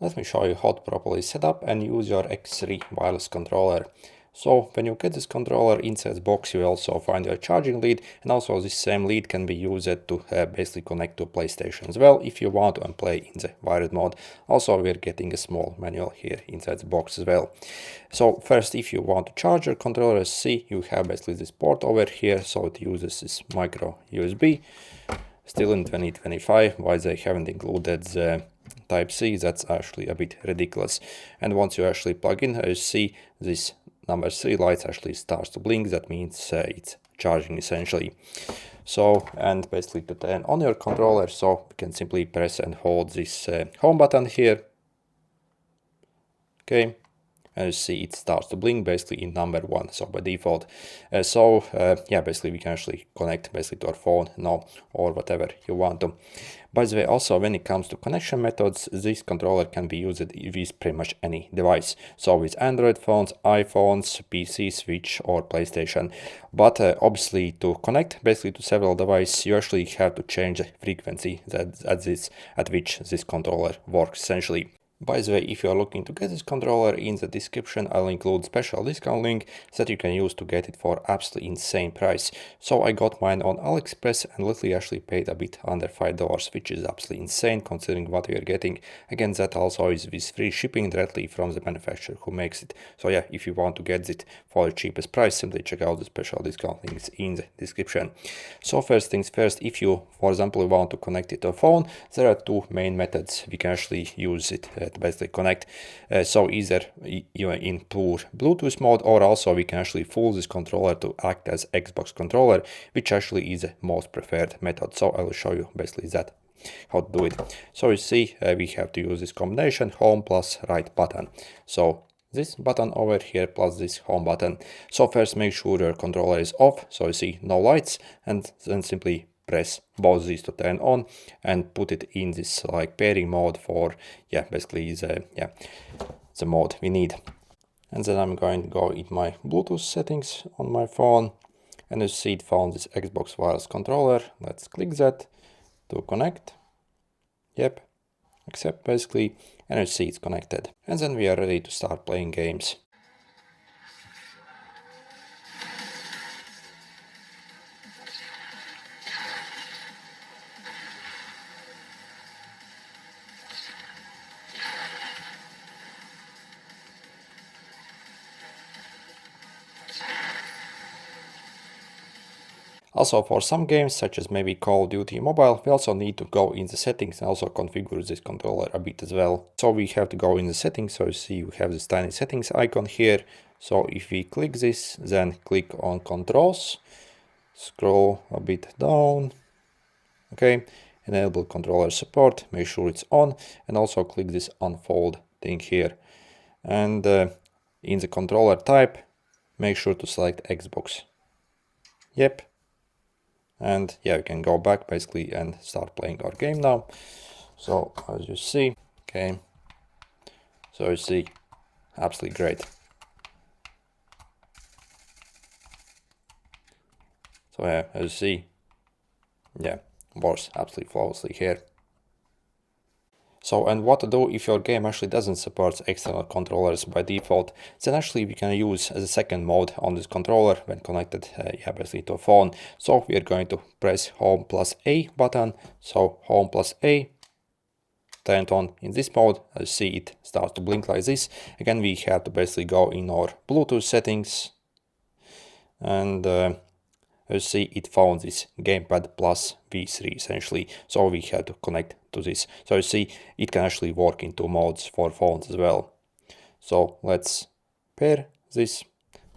Let me show you how to properly set up and use your X3 wireless controller. So when you get this controller inside the box, you also find your charging lead, and also this same lead can be used to basically connect to PlayStation as well if you want to play in the wired mode. Also, we're getting a small manual here inside the box as well. So first, if you want to charge your controller, as you see, you have basically this port over here, so it uses this micro USB. Still in 2025, why they haven't included the Type-C, that's actually a bit ridiculous. And once you actually plug in, as you see, this number 3 lights actually starts to blink. That means it's charging essentially. So, and basically to turn on your controller, so you can simply press and hold this home button here. Okay. And you see it starts to blink basically in number 1, so by default. Yeah, basically we can actually connect basically to our phone now or whatever you want to. By the way, also when it comes to connection methods, this controller can be used with pretty much any device. So with Android phones, iPhones, PC, Switch or PlayStation. But obviously to connect basically to several devices, you actually have to change the frequency at which this controller works essentially. By the way, if you are looking to get this controller, in the description I'll include special discount link that you can use to get it for absolutely insane price. So I got mine on AliExpress and literally actually paid a bit under $5, which is absolutely insane considering what we are getting. Again, that also is with free shipping directly from the manufacturer who makes it. So yeah, if you want to get it for the cheapest price, simply check out the special discount links in the description. So first things first, if you, for example, want to connect it to a phone, there are two main methods we can actually use it to basically connect. So either you are in pure Bluetooth mode, or also we can actually fool this controller to act as Xbox controller, which actually is the most preferred method. So I will show you basically that how to do it. So you see we have to use this combination home plus right button. So this button over here plus this home button. So first make sure your controller is off, so you see no lights, and then simply press both these to turn on and put it in this like pairing mode for basically the mode we need. And then I'm going to go in my Bluetooth settings on my phone, and you see it found this Xbox wireless controller. Let's click that to connect. Yep, accept basically, and you see it's connected. And then we are ready to start playing games. Also, for some games, such as maybe Call of Duty Mobile, we also need to go in the settings and also configure this controller a bit as well. So we have to go in the settings, so you see you have this tiny settings icon here. So if we click this, then click on controls, scroll a bit down, okay, enable controller support, make sure it's on, and also click this unfold thing here. And in the controller type, make sure to select Xbox. Yep. And yeah, we can go back basically and start playing our game now. So as you see, okay, so you see, absolutely great. So yeah, as you see, yeah, works absolutely flawlessly here. So, and what to do if your game actually doesn't support external controllers by default, then actually we can use as a second mode on this controller when connected basically to a phone. So we are going to press home plus A button. So home plus A, turn it on in this mode. As you see, it starts to blink like this. Again, we have to basically go in our Bluetooth settings, and as you see, it found this Gamepad plus V3 essentially, so we had to connect to this. So you see, it can actually work in two modes for phones as well. So let's pair this,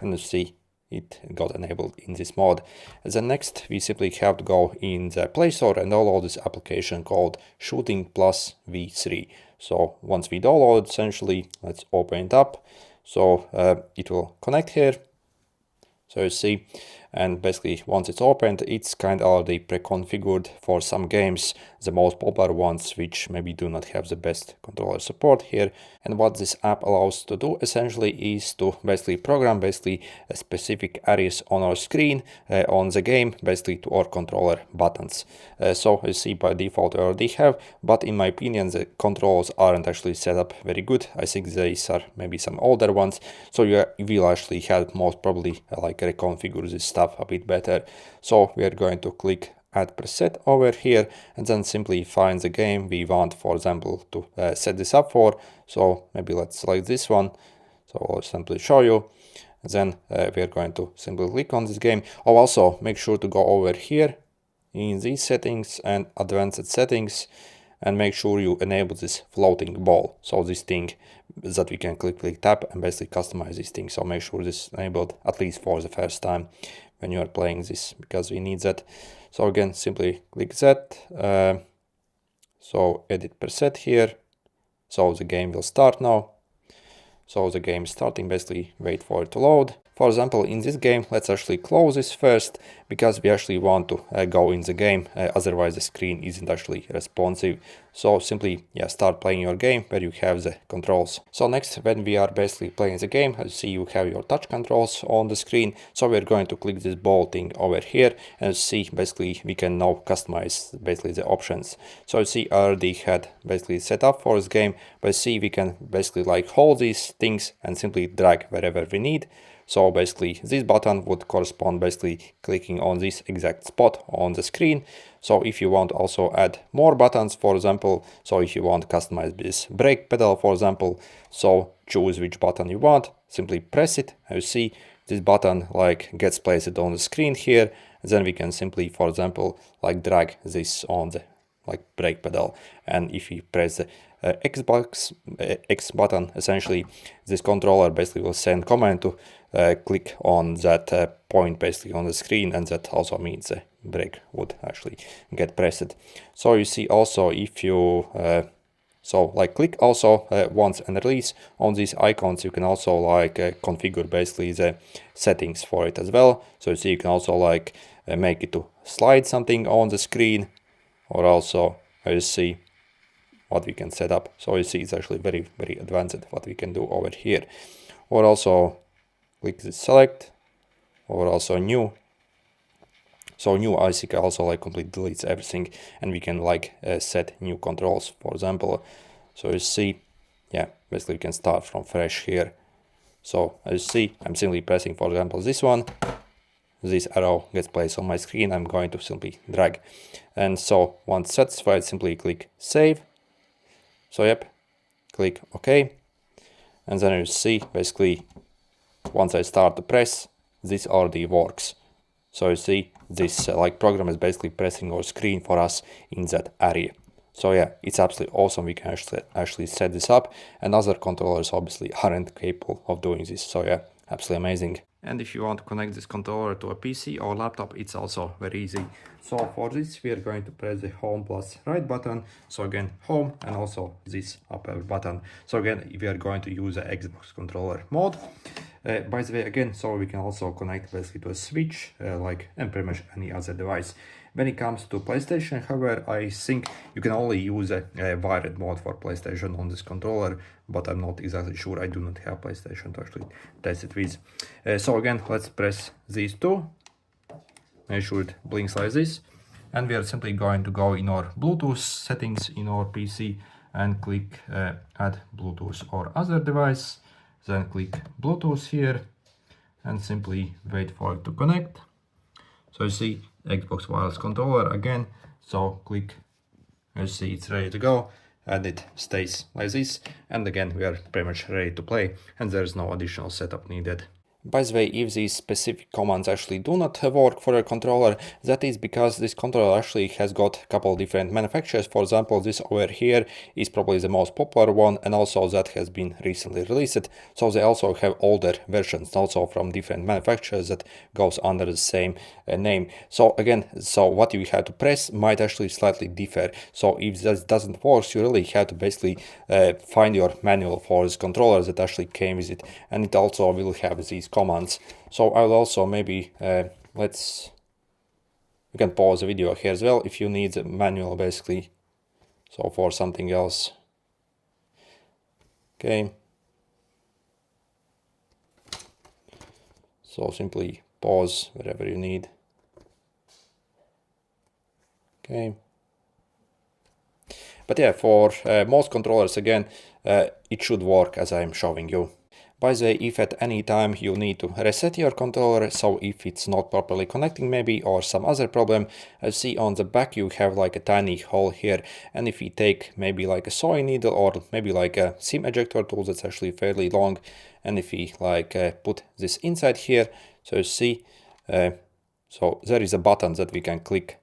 and you see it got enabled in this mode. And then next, we simply have to go in the Play Store and download this application called Shooting Plus V3. So once we download, essentially, let's open it up. So it will connect here. So you see, and basically once it's opened, it's kind of already pre-configured for some games, the most popular ones which maybe do not have the best controller support here. And what this app allows to do essentially is to basically program specific areas on our screen on the game, basically to our controller buttons. So you see by default we already have, but in my opinion the controls aren't actually set up very good. I think these are maybe some older ones, so you will actually have most probably like reconfigure this stuff a bit better. So we are going to click add preset over here and then simply find the game we want, for example, to set this up for. So maybe let's select this one. So I'll simply show you. Then we are going to simply click on this game. Oh, also make sure to go over here in these settings and advanced settings and make sure you enable this floating ball. So this thing that we can click tap and basically customize this thing. So make sure this is enabled at least for the first time when you are playing this, because we need that. So again, simply click that. So edit preset here. So the game will start now. So the game is starting, basically wait for it to load. For example, in this game, let's actually close this first, because we actually want to go in the game, otherwise the screen isn't actually responsive. So simply start playing your game where you have the controls. So next, when we are basically playing the game, as you see, you have your touch controls on the screen. So we're going to click this ball thing over here and see basically we can now customize basically the options. So you see I already had basically set up for this game, but see we can basically like hold these things and simply drag wherever we need. So basically this button would correspond basically clicking on this exact spot on the screen. So if you want also add more buttons, for example, so if you want to customize this brake pedal, for example, so choose which button you want, simply press it, and you see this button like gets placed on the screen here. Then we can simply, for example, like drag this on the like brake pedal, and if you press the X button, essentially this controller basically will send command to click on that point basically on the screen, and that also means the brake would actually get pressed. So you see also if you so like click also once and release on these icons, you can also like configure basically the settings for it as well. So you see you can also like make it to slide something on the screen, or also you see what we can set up. So you see it's actually very advanced what we can do over here. Or also click this select, or also new. So new IC also like completely deletes everything, and we can like set new controls, for example. So you see, basically we can start from fresh here. So as you see, I'm simply pressing, for example, this one. This arrow gets placed on my screen. I'm going to simply drag. And so once satisfied, simply click save. So click OK. And then you see basically once I start to press, this already works. So you see this like program is basically pressing our screen for us in that area. So it's absolutely awesome. We can actually set this up, and other controllers obviously aren't capable of doing this. So absolutely amazing. And if you want to connect this controller to a PC or laptop, it's also very easy. So for this, we are going to press the home plus right button. So again, home, and also this upper button. So again, we are going to use the Xbox controller mode. By the way, again, so we can also connect basically to a switch, and pretty much any other device. When it comes to PlayStation, however, I think you can only use a wired mode for PlayStation on this controller, but I'm not exactly sure. I do not have PlayStation to actually test it with. So again, let's press these two. Make sure it blinks like this. And we are simply going to go in our Bluetooth settings in our PC and click add Bluetooth or other device. Then click Bluetooth here and simply wait for it to connect. So you see Xbox wireless controller again. So click, you see it's ready to go, and it stays like this. And again, we are pretty much ready to play, and there's no additional setup needed. By the way, if these specific commands actually do not work for your controller, that is because this controller actually has got a couple different manufacturers. For example, this over here is probably the most popular one, and also that has been recently released. So they also have older versions also from different manufacturers that goes under the same name. So again, so what you have to press might actually slightly differ. So if that doesn't work, you really have to basically find your manual for this controller that actually came with it, and it also will have these commands. So I'll also maybe you can pause the video here as well if you need the manual basically. So for something else. Okay. So simply pause wherever you need. Okay. But yeah, for most controllers, again, it should work as I'm showing you. By the way, if at any time you need to reset your controller, so if it's not properly connecting maybe or some other problem, as see on the back you have like a tiny hole here, and if we take maybe like a sewing needle or maybe like a seam ejector tool that's actually fairly long, and if we like put this inside here, so you see, so there is a button that we can click.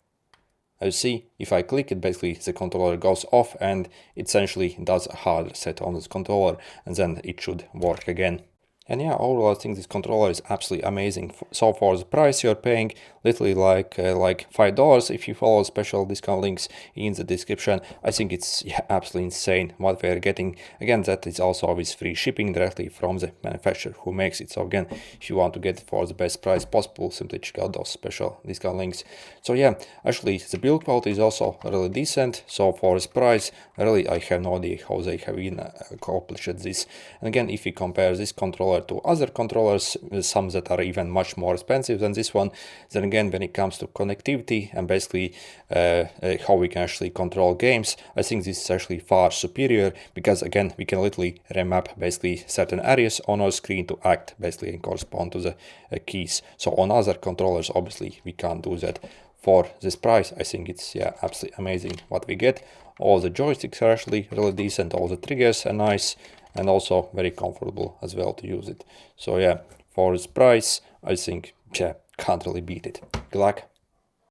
As you see, if I click it, basically the controller goes off and it essentially does a hard reset on this controller, and then it should work again. And yeah, overall I think this controller is absolutely amazing. So for the price you're paying, literally like $5 if you follow special discount links in the description. I think it's absolutely insane what we're getting. Again, that is also with free shipping directly from the manufacturer who makes it. So again, if you want to get it for the best price possible, simply check out those special discount links. So yeah, actually the build quality is also really decent. So for this price, really I have no idea how they have even accomplished this. And again, if we compare this controller to other controllers, some that are even much more expensive than this one, then again, when it comes to connectivity and basically how we can actually control games, I think this is actually far superior, because again, we can literally remap basically certain areas on our screen to act basically and correspond to the keys. So on other controllers, obviously we can't do that. For this price, I think it's absolutely amazing what we get. All the joysticks are actually really decent, all the triggers are nice, and also very comfortable as well to use it. So yeah, for this price, I think can't really beat it. Good luck.